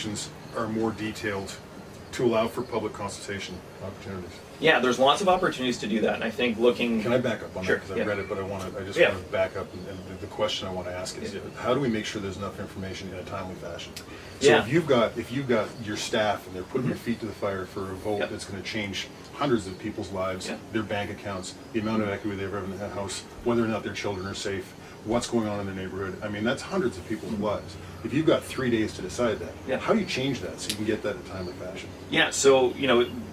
recommendations are more detailed to allow for public consultation opportunities? Yeah, there's lots of opportunities to do that, and I think looking... Can I back up on Sure, that? Because I've read it, but I just Yeah. want to back up, and the question I want to ask is, how do we make sure there's enough information in a timely fashion? So Yeah. if you've got your staff and they're putting their feet to the fire for a vote that's going to change hundreds of people's lives, their bank accounts, the amount of equity they have in the house, whether or not their children are safe, what's going on in their neighborhood, I mean, that's hundreds of people's lives. If you've got 3 days to decide that, how do you change that so you can get that in a timely fashion? Yeah, so,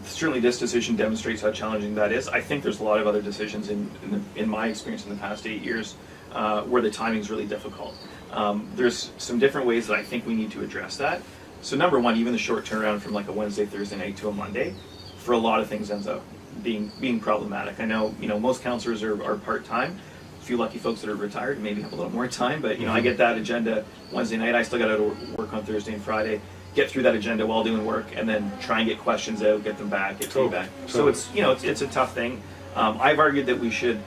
certainly this decision demonstrates how challenging that is. I think there's a lot of other decisions in my experience in the past 8 years where the timing is really difficult. There's some different ways that I think we need to address that. So number one, even the short turnaround from like a Wednesday, Thursday night to a Monday, for a lot of things ends up being problematic. I know, most councillors are part-time. A few lucky folks that are retired and maybe have a little more time, but I get that agenda Wednesday night. I still got to work on Thursday and Friday, get through that agenda while doing work, and then try and get questions out, get them back, get feedback. So it's it's a tough thing. I've argued that we should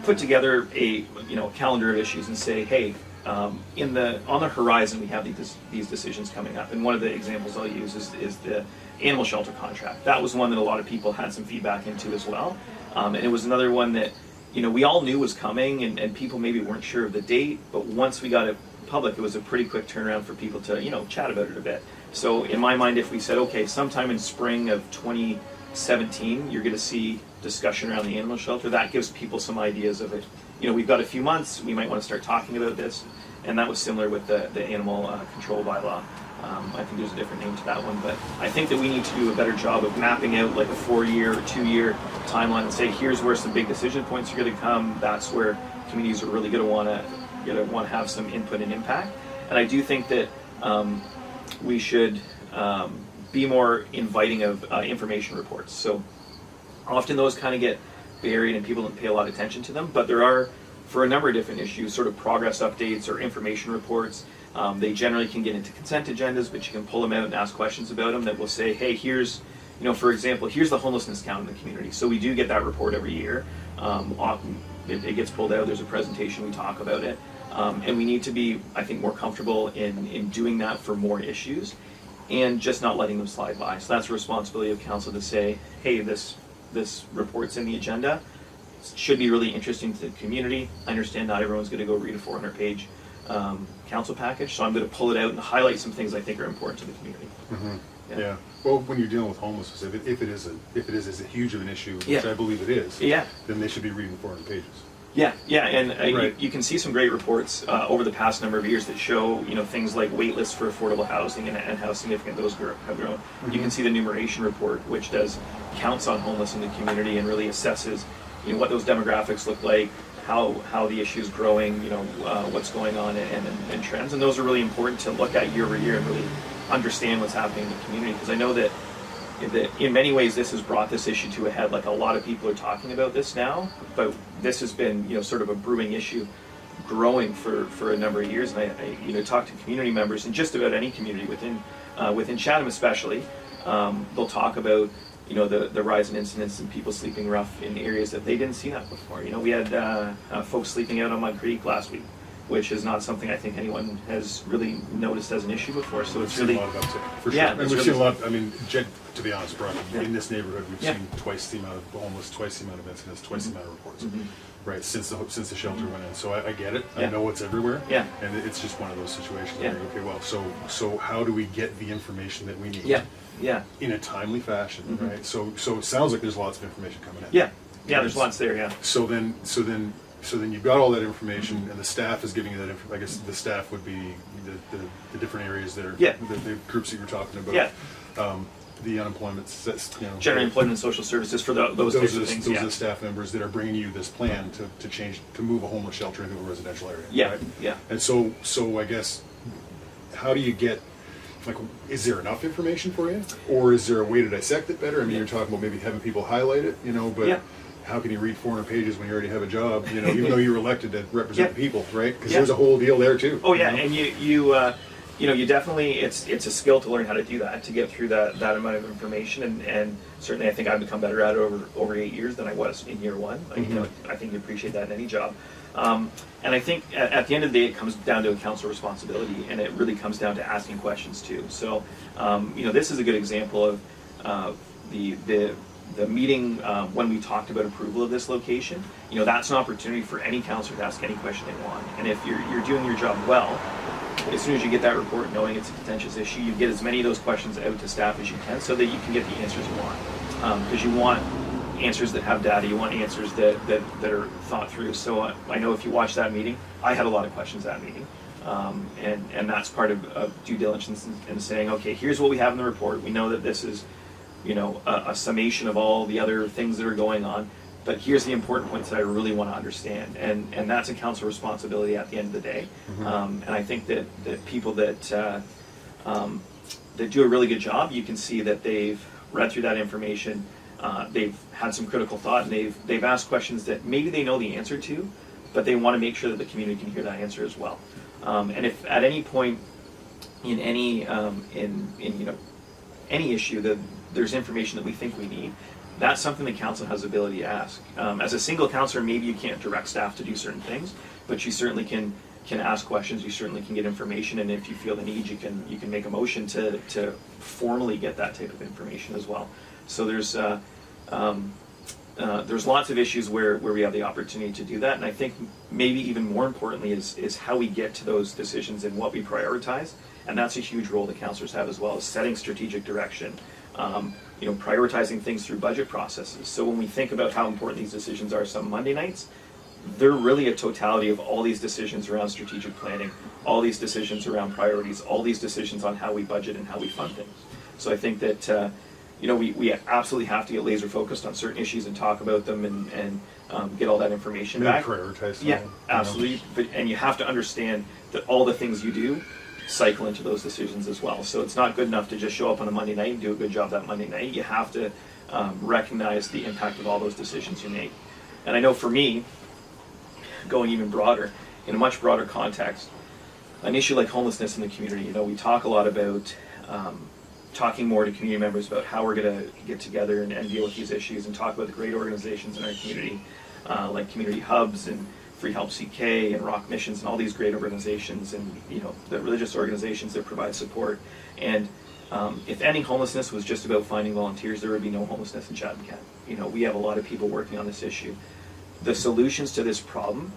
put together a calendar of issues and say, hey, on the horizon we have these decisions coming up. And one of the examples I'll use is the animal shelter contract. That was one that a lot of people had some feedback into as well, and it was another one that we all knew was coming, and people maybe weren't sure of the date, but once we got it public, it was a pretty quick turnaround for people to, chat about it a bit. So in my mind, if we said, okay, sometime in spring of 2017, you're going to see discussion around the animal shelter, that gives people some ideas of it. We've got a few months, we might want to start talking about this, and that was similar with the animal control bylaw. I think there's a different name to that one, but I think that we need to do a better job of mapping out like a 4-year or 2-year timeline and say, here's where some big decision points are going to come. That's where communities are really going to want to have some input and impact. And I do think that we should be more inviting of information reports. So often those kind of get buried and people don't pay a lot of attention to them, but there are, for a number of different issues, sort of progress updates or information reports. They generally can get into consent agendas, but you can pull them out and ask questions about them that will say, hey, here's, for example, here's the homelessness count in the community. So we do get that report every year. It gets pulled out, there's a presentation, we talk about it. And we need to be, I think, more comfortable in doing that for more issues and just not letting them slide by. So that's the responsibility of council to say, hey, this report's in the agenda. It should be really interesting to the community. I understand not everyone's going to go read a 400-page council package, so I'm going to pull it out and highlight some things I think are important to the community. Mm-hmm. Yeah. Well, when you're dealing with homelessness, if it is as huge of an issue, which I believe it is, then they should be reading 400 pages. Yeah, and you can see some great reports over the past number of years that show things like wait lists for affordable housing and how significant those have grown. Mm-hmm. You can see the enumeration report, which does counts on homeless in the community and really assesses what those demographics look like, how the issue is growing, what's going on and trends, and those are really important to look at year over year and really understand what's happening in the community, because I know that in many ways this has brought this issue to a head. Like, a lot of people are talking about this now, but this has been sort of a brewing issue growing for a number of years, and I talk to community members in just about any community within Chatham especially. They'll talk about the rise in incidents and people sleeping rough in areas that they didn't see that before. We had folks sleeping out on Mud Creek last week, which is not something I think anyone has really noticed as an issue before. So it's really, a lot of uptick, for sure. And we've seen a lot. I mean, to be honest, Brock, in this neighborhood, we've seen twice the amount of homeless, twice the amount of incidents, twice the amount of reports. Right, since the shelter went in. So I get it. I know it's everywhere. Yeah. And it's just one of those situations where okay, well, so how do we get the information that we need? In a timely fashion, right? So it sounds like there's lots of information coming in. Yeah, there's lots there. Yeah. So then you've got all that information, and the staff is giving you that information. I guess the staff would be the different areas there. The groups that you're talking about. Yeah. The unemployment, general employment and social services for those types of things. Those are the staff members that are bringing you this plan to move a homeless shelter into a residential area. Yeah. Right? Yeah. And so I guess, how do you get? Like, is there enough information for you, or is there a way to dissect it better? I mean, you're talking about maybe having people highlight it, but how can you read 400 pages when you already have a job? Even though you were elected to represent the people, right? Because there's a whole deal there too. Oh yeah, and you definitely, it's a skill to learn how to do that, to get through that amount of information, and certainly I think I've become better at it over 8 years than I was in year one. I think you appreciate that in any job. And I think at the end of the day, it comes down to a council responsibility, and it really comes down to asking questions too. So, this is a good example of the meeting when we talked about approval of this location. That's an opportunity for any councillor to ask any question they want. And if you're doing your job well, as soon as you get that report knowing it's a contentious issue, you get as many of those questions out to staff as you can so that you can get the answers you want. Because you want answers that have data, you want answers that are thought through. So I know if you watch that meeting, I had a lot of questions that meeting. And that's part of due diligence and saying, okay, here's what we have in the report. We know that this is a summation of all the other things that are going on, but here's the important points that I really want to understand, and that's a council responsibility at the end of the day. And I think that people that do a really good job, you can see that they've read through that information, they've had some critical thought, and they've asked questions that maybe they know the answer to, but they want to make sure that the community can hear that answer as well. And if at any point in any any issue that there's information that we think we need, that's something the council has the ability to ask. As a single councillor, maybe you can't direct staff to do certain things, but you certainly can ask questions, you certainly can get information, and if you feel the need, you can make a motion to formally get that type of information as well. So there's lots of issues where we have the opportunity to do that, and I think maybe even more importantly is how we get to those decisions and what we prioritize, and that's a huge role the councillors have as well, as setting strategic direction. Prioritizing things through budget processes. So when we think about how important these decisions are some Monday nights, they're really a totality of all these decisions around strategic planning, all these decisions around priorities, all these decisions on how we budget and how we fund things. So I think that we absolutely have to get laser focused on certain issues and talk about them and get all that information back. Prioritize them. Yeah, absolutely. And you have to understand that all the things you do cycle into those decisions as well. So it's not good enough to just show up on a Monday night and do a good job that Monday night. You have to recognize the impact of all those decisions you make. And I know for me, going even broader, in a much broader context, an issue like homelessness in the community, we talk a lot about talking more to community members about how we're going to get together and deal with these issues, and talk about the great organizations in our community, like Community Hubs and Free Help CK and Rock Missions and all these great organizations, and the religious organizations that provide support. And if ending homelessness was just about finding volunteers, there would be no homelessness in Chatham-Kent. We have a lot of people working on this issue. The solutions to this problem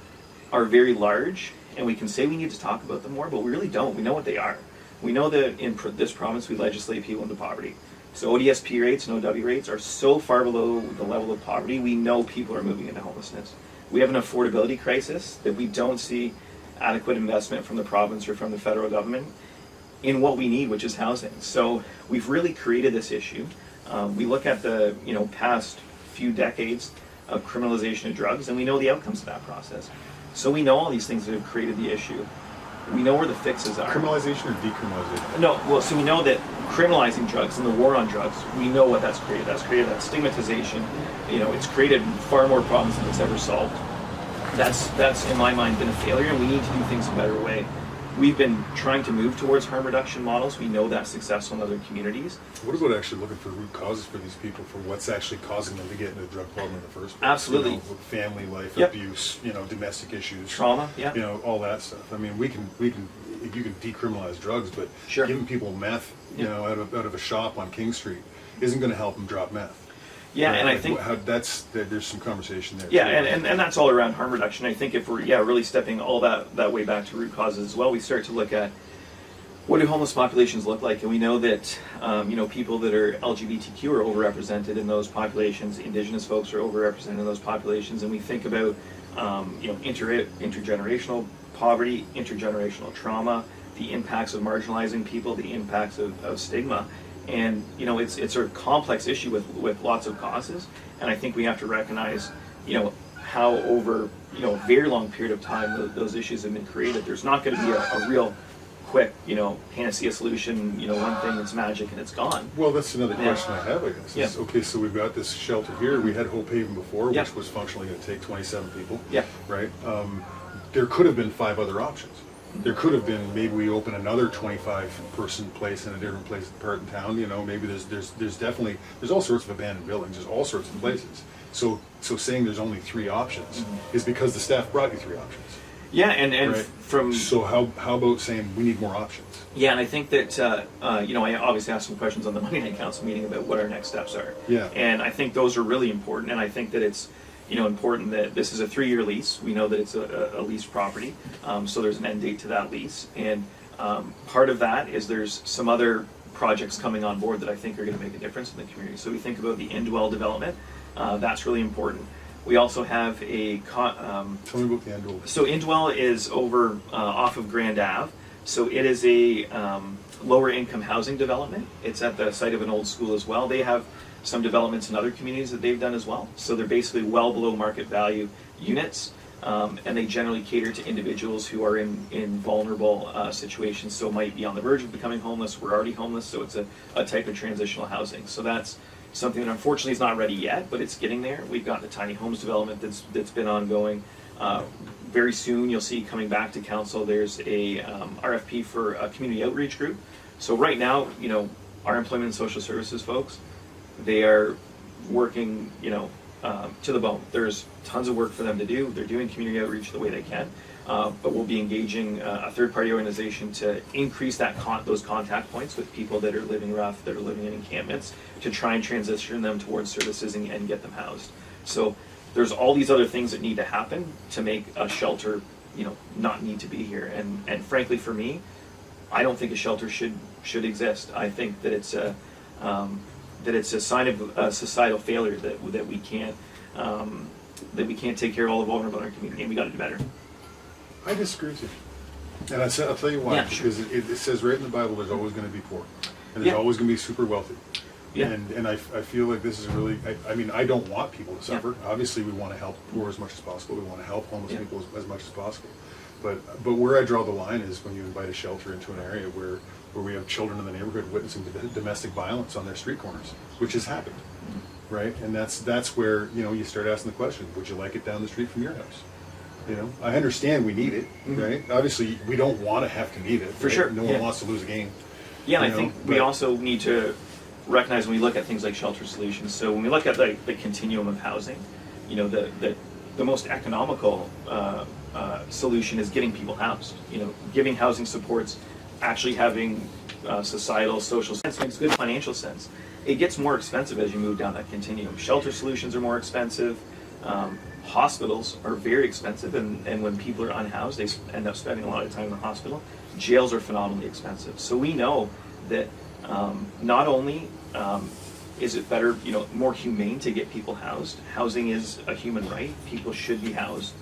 are very large, and we can say we need to talk about them more, but we really don't. We know what they are. We know that in this province we legislate people into poverty. So ODSP rates and OW rates are so far below the level of poverty, we know people are moving into homelessness. We have an affordability crisis that we don't see adequate investment from the province or from the federal government in what we need, which is housing. So we've really created this issue. We look at the past few decades of criminalization of drugs, and we know the outcomes of that process. So we know all these things that have created the issue. We know where the fixes are. Criminalization or decriminalization? No, well, so we know that criminalizing drugs and the war on drugs, we know what that's created. That's created that stigmatization. It's created far more problems than it's ever solved. That's in my mind been a failure, and we need to do things a better way. We've been trying to move towards harm reduction models. We know that's successful in other communities. What about actually looking for root causes for these people, for what's actually causing them to get into the drug problem in the first place? Absolutely. With family life, Yep. Abuse, domestic issues, trauma, yeah. All that stuff. I mean, we can if you can decriminalize drugs, but Sure. giving people meth, out of a shop on King Street isn't going to help them drop meth. Yeah, and I think there's some conversation there. Yeah, too. and that's all around harm reduction. I think if we're really stepping all that way back to root causes as well, we start to look at what do homeless populations look like, and we know that people that are LGBTQ are overrepresented in those populations. Indigenous folks are overrepresented in those populations, and we think about intergenerational poverty, intergenerational trauma, the impacts of marginalizing people, the impacts of stigma. And it's a complex issue with lots of causes, and I think we have to recognize how over a very long period of time those issues have been created. There's not going to be a real quick panacea solution, one thing that's magic and it's gone. Well, that's another question I have, I guess. Yeah. Okay, so we've got this shelter here. We had Hope Haven before, Yeah. which was functionally going to take 27 people. Yeah. Right. There could have been 5 other options. There could have been, maybe we open another 25-person place in a different part in town. Maybe there's definitely, there's all sorts of abandoned buildings. There's all sorts of places. So saying there's only 3 options is because the staff brought you 3 options. Yeah, and right? from... So how about saying we need more options? Yeah, and I think that, I obviously asked some questions on the Monday Night Council meeting about what our next steps are. Yeah. And I think those are really important, and I think that it's, important that this is a 3-year lease. We know that it's a leased property, so there's an end date to that lease. And part of that is there's some other projects coming on board that I think are going to make a difference in the community. So we think about the indwell development. That's really important. We also have a... Tell me about the indwell. So indwell is over off of Grand Ave. So it is a lower income housing development. It's at the site of an old school as well. They have some developments in other communities that they've done as well. So they're basically well below market value units, and they generally cater to individuals who are in vulnerable situations. So might be on the verge of becoming homeless, we're already homeless, so it's a type of transitional housing. So that's something that unfortunately is not ready yet, but it's getting there. We've got the tiny homes development that's been ongoing. Very soon you'll see coming back to council, there's a RFP for a community outreach group. So right now, our employment and social services folks, they are working, to the bone. There's tons of work for them to do. They're doing community outreach the way they can, but we'll be engaging a third-party organization to increase those contact points with people that are living rough, that are living in encampments, to try and transition them towards services and get them housed. So there's all these other things that need to happen to make a shelter, not need to be here. And frankly, for me, I don't think a shelter should exist. I think that it's a sign of societal failure that we can't take care of all the vulnerable in our community, and we got to do better. I disagree with you, and I'll tell you why. Yeah, sure. Because it says right in the Bible, there's always going to be poor, and there's always going to be super wealthy. Yeah. And I feel like this is really, I don't want people to suffer. Yeah. Obviously, we want to help poor as much as possible. We want to help homeless people as much as possible. But where I draw the line is when you invite a shelter into an area where we have children in the neighborhood witnessing domestic violence on their street corners, which has happened, right? And that's where, you start asking the question, would you like it down the street from your house? I understand we need it, right? Obviously, we don't want to have to need it. For right? sure. No one wants to lose a game. Yeah, and I think we also need to recognize when we look at things like shelter solutions. So when we look at the continuum of housing, the most economical solution is getting people housed. Giving housing supports, actually having societal, social sense, makes good financial sense. It gets more expensive as you move down that continuum. Shelter solutions are more expensive. Hospitals are very expensive, and when people are unhoused, they end up spending a lot of time in the hospital. Jails are phenomenally expensive. So we know that not only is it better, more humane to get people housed. Housing is a human right. People should be housed.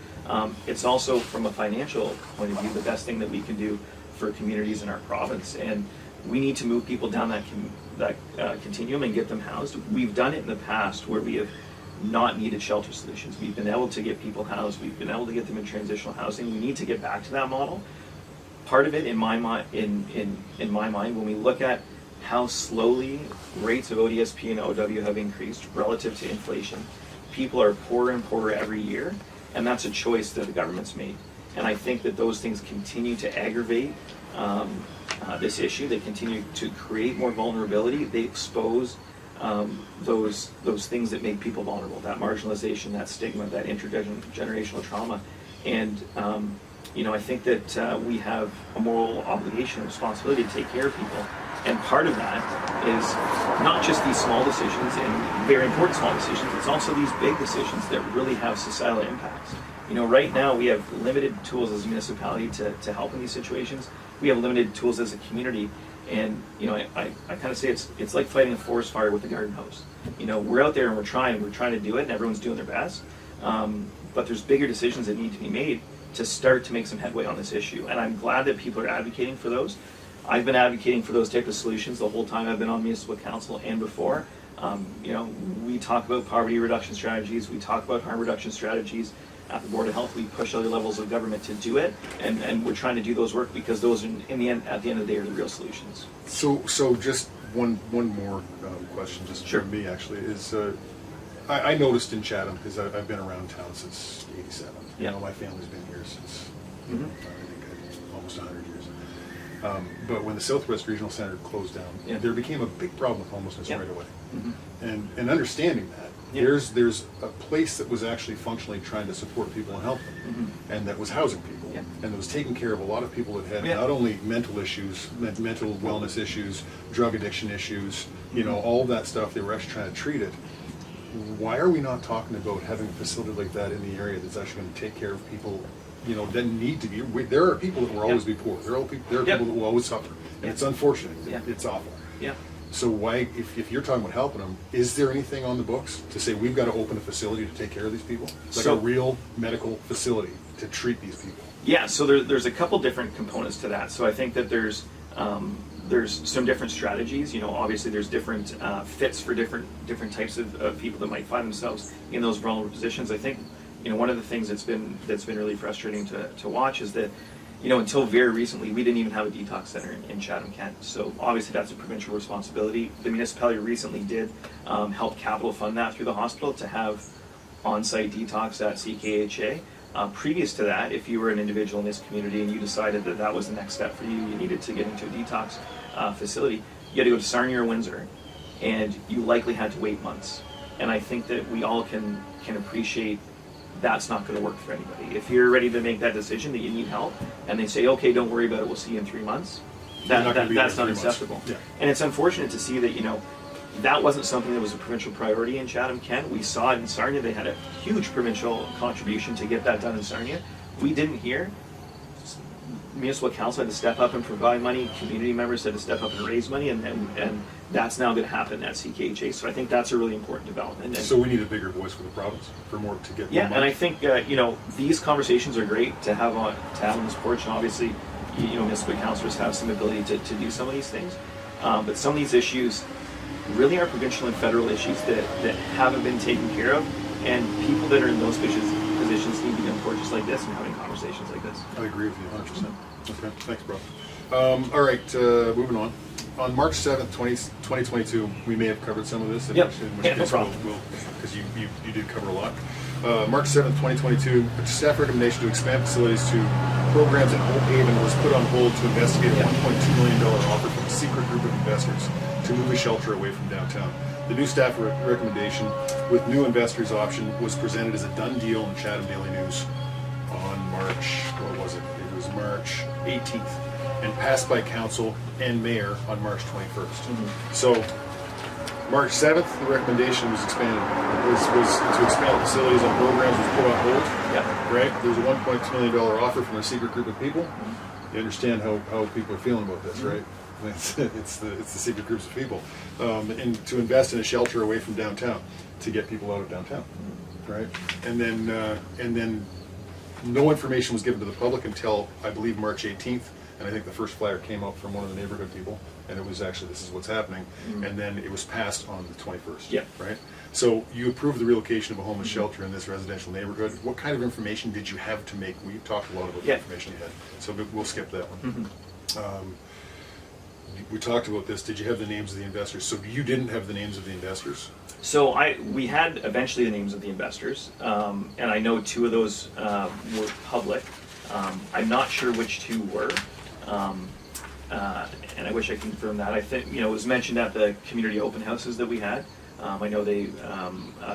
It's also, from a financial point of view, the best thing that we can do for communities in our province. And we need to move people down that continuum and get them housed. We've done it in the past where we have not needed shelter solutions. We've been able to get people housed. We've been able to get them in transitional housing. We need to get back to that model. Part of it, in my mind, when we look at how slowly rates of ODSP and OW have increased relative to inflation, people are poorer and poorer every year, and that's a choice that the government's made. And I think that those things continue to aggravate this issue. They continue to create more vulnerability. They expose those things that make people vulnerable, that marginalization, that stigma, that intergenerational trauma. And I think that we have a moral obligation and responsibility to take care of people. And part of that is not just these small decisions and very important small decisions, it's also these big decisions that really have societal impacts. Right now we have limited tools as a municipality to help in these situations. We have limited tools as a community. And I kind of say it's like fighting a forest fire with a garden hose. We're out there and we're trying to do it, and everyone's doing their best. But there's bigger decisions that need to be made to start to make some headway on this issue. And I'm glad that people are advocating for those. I've been advocating for those type of solutions the whole time I've been on municipal council and before. We talk about poverty reduction strategies. We talk about harm reduction strategies. At the Board of Health, we push other levels of government to do it, and we're trying to do those work because those, at the end of the day, are the real solutions. So just one more question, just sure. For me actually, is I noticed in Chatham, because I've been around town since '87. Yeah. My family's been here since I think almost 100 years. But when the Southwest Regional Center closed down, there became a big problem with homelessness right away. And understanding that, there's a place that was actually functionally trying to support people and help them, and that was housing people, and that was taking care of a lot of people that had not only mental issues, mental wellness issues, drug addiction issues, you know, all of that stuff. They were actually trying to treat it. Why are we not talking about having a facility like that in the area that's actually going to take care of people, you know, that need to be? There are people that will always be poor. There are people that will always suffer, and it's unfortunate. It's awful. So why, if you're talking about helping them, is there anything on the books to say we've got to open a facility to take care of these people? Like a real medical facility to treat these people? Yeah, so there's a couple different components to that. So I think that there's some different strategies. You know, obviously there's different fits for different types of people that might find themselves in those vulnerable positions. I think, you know, one of the things that's been really frustrating to watch is that, you know, until very recently, we didn't even have a detox center in Chatham-Kent. So obviously that's a provincial responsibility. The municipality recently did help capital fund that through the hospital to have on-site detox at CKHA. Previous to that, if you were an individual in this community and you decided that that was the next step for you, you needed to get into a detox facility, you had to go to Sarnia or Windsor, and you likely had to wait months. And I think that we all can appreciate that's not going to work for anybody. If you're ready to make that decision that you need help, and they say, okay, don't worry about it, we'll see you in 3 months, that's not acceptable. And it's unfortunate to see that, you know, that wasn't something that was a provincial priority in Chatham-Kent. We saw it in Sarnia. They had a huge provincial contribution to get that done in Sarnia. We didn't hear. Municipal council had to step up and provide money. Community members had to step up and raise money, and that's now going to happen at CKHA. So I think that's a really important development. And so we need a bigger voice for the province, for more to get. Yeah, and I think you know, these conversations are great to have on this porch, and obviously, you know, municipal councillors have some ability to do some of these things, but some of these issues really are provincial and federal issues that haven't been taken care of, and people that are in those positions need to be on porches like this and having conversations like this. I agree with you 100%. Okay, thanks, bro. All right, moving on. On March 7th, 2022, we may have covered some of this. Yep. In which case no problem. Because you did cover a lot. March 7th, 2022, a staff recommendation to expand facilities to programs in Hope Haven was put on hold to investigate a $1.2 million offer from a secret group of investors to move a shelter away from downtown. The new staff recommendation with new investors option was presented as a done deal in Chatham Daily News on March, what was it? It was March 18th, and passed by council and mayor on March 21st. So March 7th, the recommendation was expanded. Was to expand facilities on programs was put on hold. Right? There's a $1.2 million offer from a secret group of people. You understand how people are feeling about this, right? It's the secret groups of people, and to invest in a shelter away from downtown to get people out of downtown, right? And then no information was given to the public until I believe March 18th, and I think the first flyer came out from one of the neighborhood people, and it was actually, this is what's happening, and then it was passed on the 21st. Right. So you approved the relocation of a homeless shelter in this residential neighborhood. What kind of information did you have to make? We talked a lot about the information you had, so we'll skip that one. We talked about this. Did you have the names of the investors? So you didn't have the names of the investors? So we had eventually the names of the investors, and I know 2 of those were public. I'm not sure which 2 were, and I wish I could confirm that. I think, you know, it was mentioned at the community open houses that we had. I know they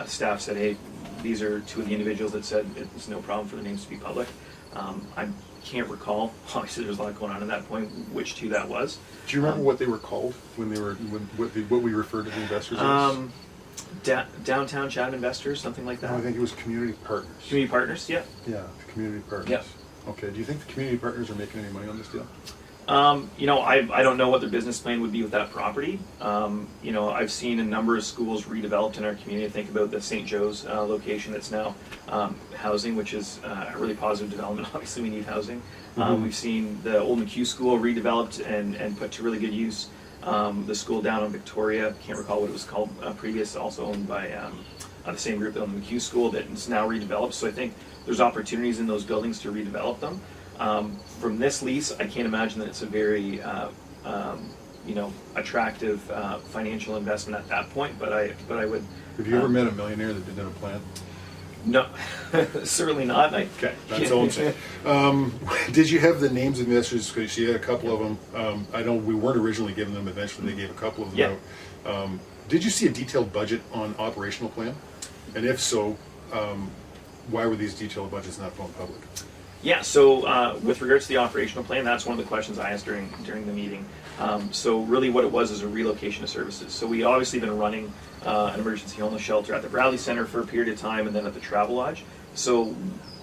staff said, hey, these are 2 of the individuals that said it's no problem for the names to be public. I can't recall. Obviously, there's a lot going on at that point. Which 2 that was? Do you remember what they were called when they were what we referred to the investors as? Downtown Chatham Investors, something like that. No, I think it was Community Partners. Community Partners, yeah. Yeah, the Community Partners. Yep. Okay. Do you think the Community Partners are making any money on this deal? You know, I don't know what their business plan would be with that property. You know, I've seen a number of schools redeveloped in our community. I think about the St. Joe's location that's now housing, which is a really positive development. Obviously, we need housing. We've seen the old McHugh School redeveloped and put to really good use. The school down on Victoria, can't recall what it was called previous, also owned by the same group that owned the McHugh School, that is now redeveloped. So I think there's opportunities in those buildings to redevelop them. From this lease, I can't imagine that it's a very, you know, attractive financial investment at that point. But I would. Have you ever met a millionaire that didn't have a plan? No, certainly not. Okay, that's all I'm saying. Did you have the names of investors? Because you had a couple of them. I know we weren't originally giving them. Eventually, they gave a couple of them out. Did you see a detailed budget on operational plan? And if so, why were these detailed budgets not going public? Yeah, so with regards to the operational plan, that's one of the questions I asked during the meeting. So really what it was is a relocation of services. So we obviously been running an emergency homeless shelter at the Bradley Center for a period of time and then at the Travel Lodge. So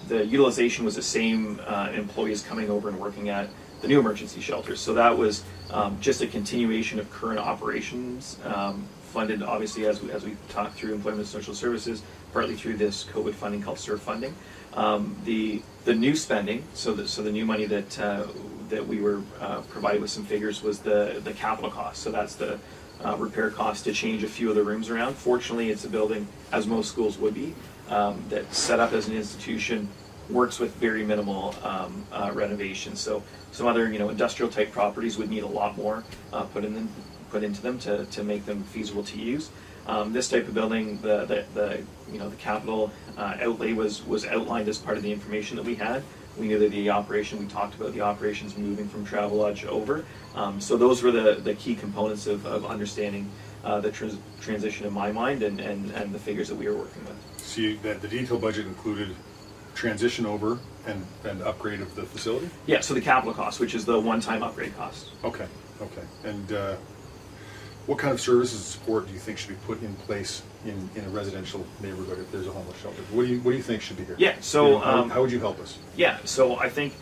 the utilization was the same employees coming over and working at the new emergency shelters. So that was just a continuation of current operations, funded obviously as we talked through Employment and Social Services, partly through this COVID funding called SURF funding. The new spending, so the new money that we were provided with some figures was the capital cost. So that's the repair cost to change a few of the rooms around. Fortunately, it's a building, as most schools would be, that's set up as an institution, works with very minimal renovation. So some other industrial type properties would need a lot more put into them to make them feasible to use. This type of building, the capital outlay was outlined as part of the information that we had. We knew that we talked about the operations moving from Travel Lodge over. So those were the key components of understanding the transition in my mind and the figures that we were working with. So the detailed budget included transition over and upgrade of the facility? Yeah, so the capital cost, which is the one-time upgrade cost. Okay. And what kind of services and support do you think should be put in place in a residential neighborhood if there's a homeless shelter? What do you think should be here? Yeah, so how would you help us? Yeah, so I think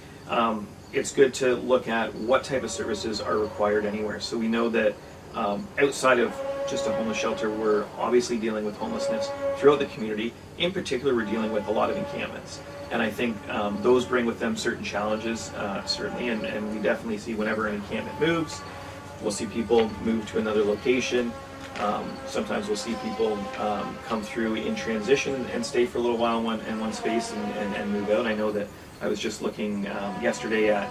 it's good to look at what type of services are required anywhere. So we know that outside of just a homeless shelter, we're obviously dealing with homelessness throughout the community. In particular, we're dealing with a lot of encampments. And I think those bring with them certain challenges, certainly, and we definitely see whenever an encampment moves, we'll see people move to another location. Sometimes we'll see people come through in transition and stay for a little while in one space and move out. I know that I was just looking yesterday at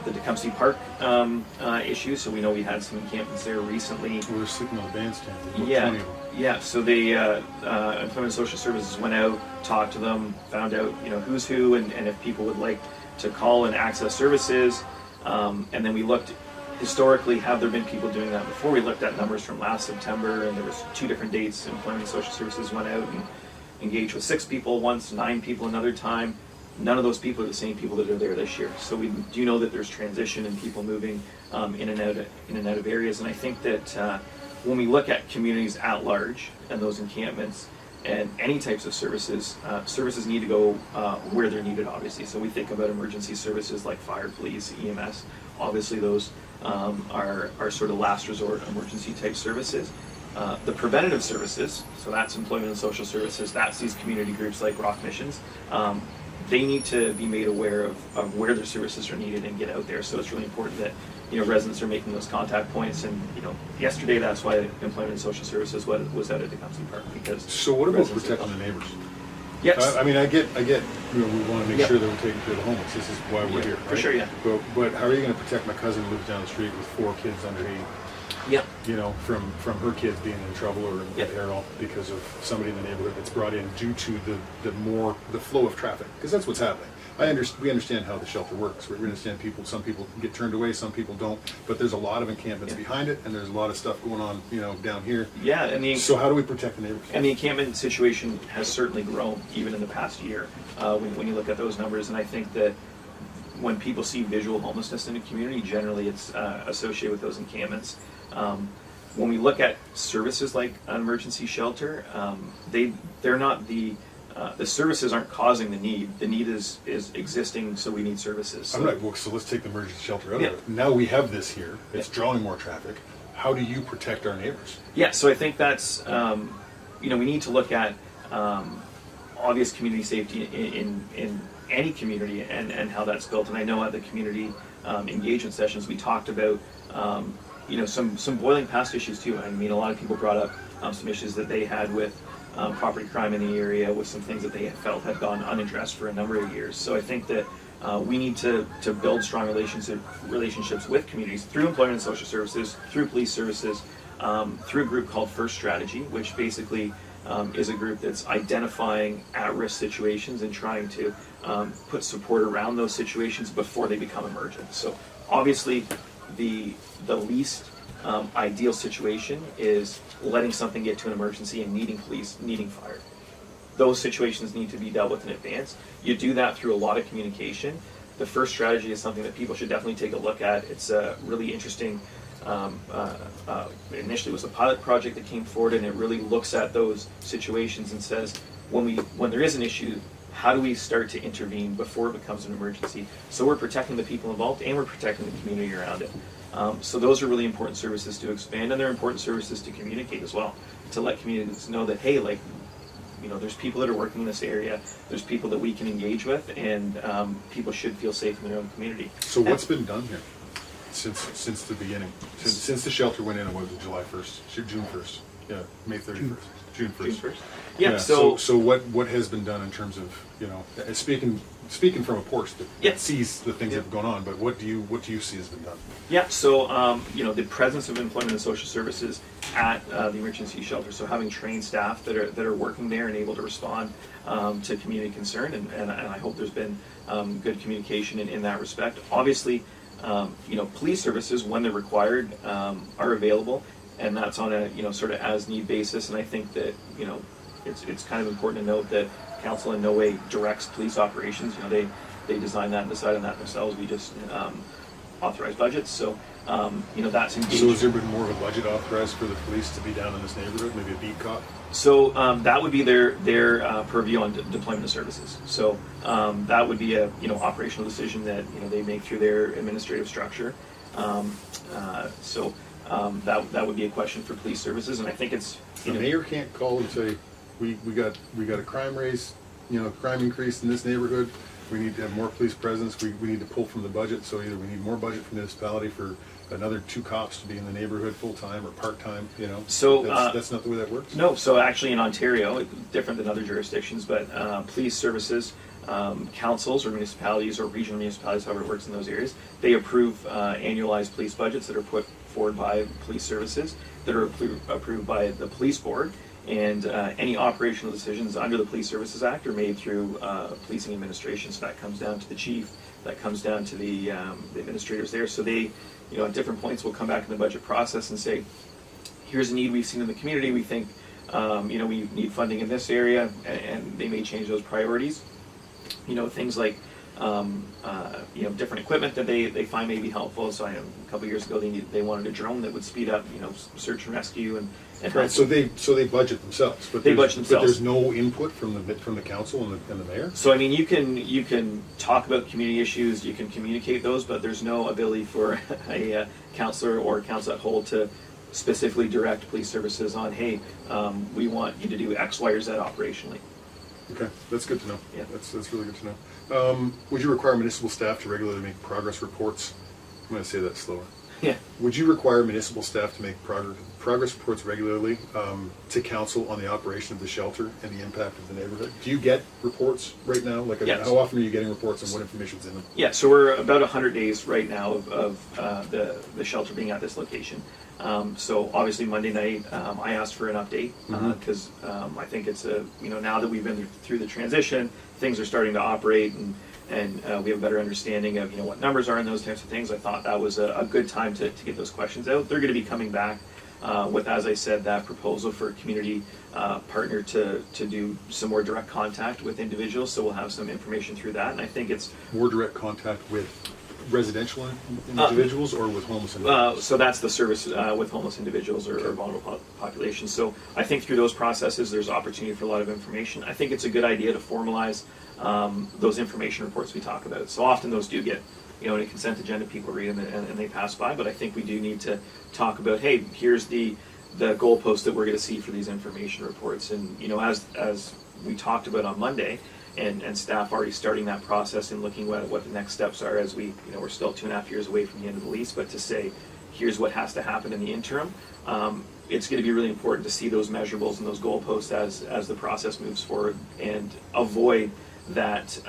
the Tecumseh Park issue, so we know we had some encampments there recently. We were sleeping on the bandstand. Yeah. So they Employment and Social Services went out, talked to them, found out who's who, and if people would like to call and access services, and then we looked. Historically, have there been people doing that before? We looked at numbers from last September, and there was 2 different dates. Employment and Social Services went out and engaged with 6 people once, 9 people another time. None of those people are the same people that are there this year. So we do know that there's transition and people moving in and out of areas. And I think that when we look at communities at large and those encampments and any types of services, services need to go where they're needed, obviously. So we think about emergency services like fire, police, EMS. Obviously, those are sort of last resort emergency type services. The preventative services, so that's Employment and Social Services, that's these community groups like Rock Missions. They need to be made aware of where their services are needed and get out there. So it's really important that residents are making those contact points. And yesterday that's why Employment and Social Services was out at Tecumseh Park because. So what about protecting the neighbors? Yes. I mean, I get. We want to make sure that we're taking care of the homeless. This is why we're here, right? For sure, yeah. But how are you going to protect my cousin who lives down the street with 4 kids under 80? Yeah. From her kids being in trouble or in peril because of somebody in the neighborhood that's brought in due to the flow of traffic, because that's what's happening. We understand how the shelter works. We understand some people get turned away, some people don't, but there's a lot of encampments behind it, and there's a lot of stuff going on, down here. Yeah, so how do we protect the neighbors? And the encampment situation has certainly grown even in the past year when you look at those numbers, and I think that when people see visual homelessness in a community, generally it's associated with those encampments. When we look at services like an emergency shelter, they're not the services aren't causing the need. The need is existing, so we need services. So let's take the emergency shelter out of it. Now we have this here. It's drawing more traffic. How do you protect our neighbors? Yeah, so I think that's we need to look at obvious community safety in any community and how that's built. And I know at the community engagement sessions we talked about some boiling past issues too. I mean, a lot of people brought up some issues that they had with property crime in the area, with some things that they felt had gone unaddressed for a number of years. So I think that we need to build strong relationships with communities through Employment and Social Services, through police services, through a group called First Strategy, which basically is a group that's identifying at-risk situations and trying to put support around those situations before they become emergent. So obviously the least ideal situation is letting something get to an emergency and needing police, needing fire. Those situations need to be dealt with in advance. You do that through a lot of communication. The first strategy is something that people should definitely take a look at. It's a really interesting, initially it was a pilot project that came forward, and it really looks at those situations and says, when there is an issue, how do we start to intervene before it becomes an emergency? So we're protecting the people involved and we're protecting the community around it. So those are really important services to expand, and they're important services to communicate as well, to let communities know that, hey, like, you know, there's people that are working in this area, there's people that we can engage with, and people should feel safe in their own community. So what's been done here since the beginning? Since the shelter went in on, what was it, July 1st? June 1st? Yeah, May 31st. June 1st. June 1st? Yeah, so what has been done in terms of, you know, speaking from a porch that sees the things that have gone on, but what do you see has been done? Yeah, so you know, the presence of employment and social services at the emergency shelter, so having trained staff that are working there and able to respond to community concern, and I hope there's been good communication in that respect. Obviously, you know, police services, when they're required, are available, and that's on a, you know, sort of as need basis. And I think that, you know, it's kind of important to note that council in no way directs police operations. You know, they design that and decide on that themselves. We just authorize budgets. So you know, that's engaged. So has there been more of a budget authorized for the police to be down in this neighborhood, maybe a beat cop? So that would be their purview on deployment of services. So that would be a, you know, operational decision that, you know, they make through their administrative structure. So that would be a question for police services, and I think it's, the mayor can't call and say, we got a crime raise, you know, crime increase in this neighborhood. We need to have more police presence. We need to pull from the budget. So either we need more budget from the municipality for another 2 cops to be in the neighborhood full time or part time. You know, so that's not the way that works. No. So actually, in Ontario, different than other jurisdictions, but police services, councils or municipalities or regional municipalities, however it works in those areas, they approve annualized police budgets that are put forward by police services that are approved by the police board. And any operational decisions under the Police Services Act are made through policing administration. So that comes down to the chief, that comes down to the administrators there. So they, you know, at different points will come back in the budget process and say, here's a need we've seen in the community. We think, you know, we need funding in this area, and they may change those priorities. You know, things like, you know, different equipment that they find may be helpful. So I know a couple of years ago they wanted a drone that would speed up, you know, search and rescue and right. So they budget themselves, but there's no input from the council and the mayor. So I mean, you can talk about community issues, you can communicate those, but there's no ability for a councillor or council at whole to specifically direct police services on, hey, we want you to do X, Y, or Z operationally. Okay, that's good to know. Yeah, that's really good to know. Would you require municipal staff to regularly make progress reports? I'm going to say that slower. Yeah. Would you require municipal staff to make progress reports regularly to council on the operation of the shelter and the impact of the neighborhood? Do you get reports right now? Like, yes. How often are you getting reports and what information's in them? Yeah, so we're about 100 days right now of the shelter being at this location. So obviously Monday night, I asked for an update because I think it's you know, now that we've been through the transition, things are starting to operate and we have a better understanding of, you know, what numbers are and those types of things. I thought that was a good time to get those questions out. They're going to be coming back with, as I said, that proposal for a community partner to do some more direct contact with individuals. So we'll have some information through that, and I think it's more direct contact with residential individuals or with homeless individuals? So that's the service with homeless individuals or vulnerable populations. So I think through those processes there's opportunity for a lot of information. I think it's a good idea to formalize those information reports we talk about. So often those do get, you know, in a consent agenda, people read them and they pass by, but I think we do need to talk about, hey, here's the goalpost that we're going to see for these information reports. And, you know, as we talked about on Monday, and staff already starting that process and looking at what the next steps are as we, you know, we're still 2.5 years away from the end of the lease, but to say, here's what has to happen in the interim, it's going to be really important to see those measurables and those goalposts as the process moves forward and avoid that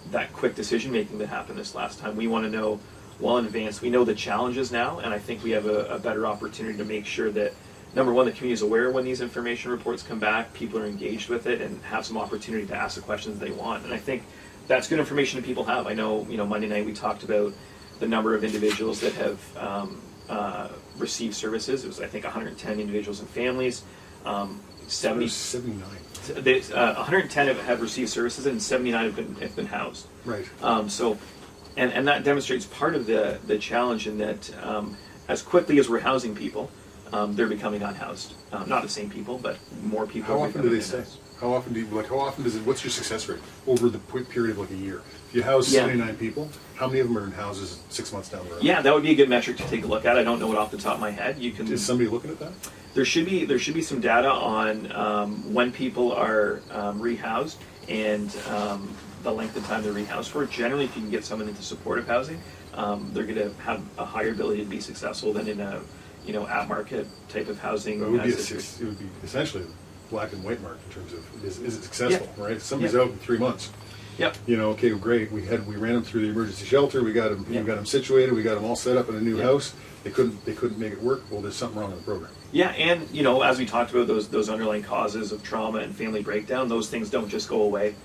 that quick decision making that happened this last time. We want to know well in advance. We know the challenges now, and I think we have a better opportunity to make sure that number one, the community is aware when these information reports come back, people are engaged with it and have some opportunity to ask the questions they want. And I think that's good information that people have. I know, Monday night we talked about the number of individuals that have received services. It was, I think, 110 individuals and families. 79. 110 have received services and 79 have been housed. Right. And that demonstrates part of the challenge in that as quickly as we're housing people, they're becoming unhoused. Not the same people, but more people. How often do they stay? How often does it? What's your success rate over the period of like a year? If you house 79 people, how many of them are in houses 6 months down the road? Yeah, that would be a good metric to take a look at. I don't know it off the top of my head. Is somebody looking at that? There should be some data on when people are rehoused and the length of time they're rehoused for. Generally, if you can get someone into supportive housing, they're going to have a higher ability to be successful than in a at market type of housing. It would be essentially black and white mark in terms of is it successful, right? If somebody's out in 3 months. Yep. Okay, great. We ran them through the emergency shelter. We got them, got them situated. We got them all set up in a new house. They couldn't make it work. Well, there's something wrong in the program. Yeah, and as we talked about those underlying causes of trauma and family breakdown, those things don't just go away.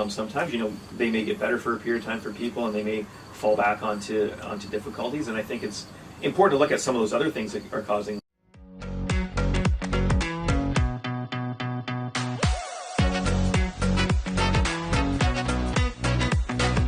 Sometimes they may get better for a period of time for people, and they may fall back onto difficulties. And I think it's important to look at some of those other things that are causing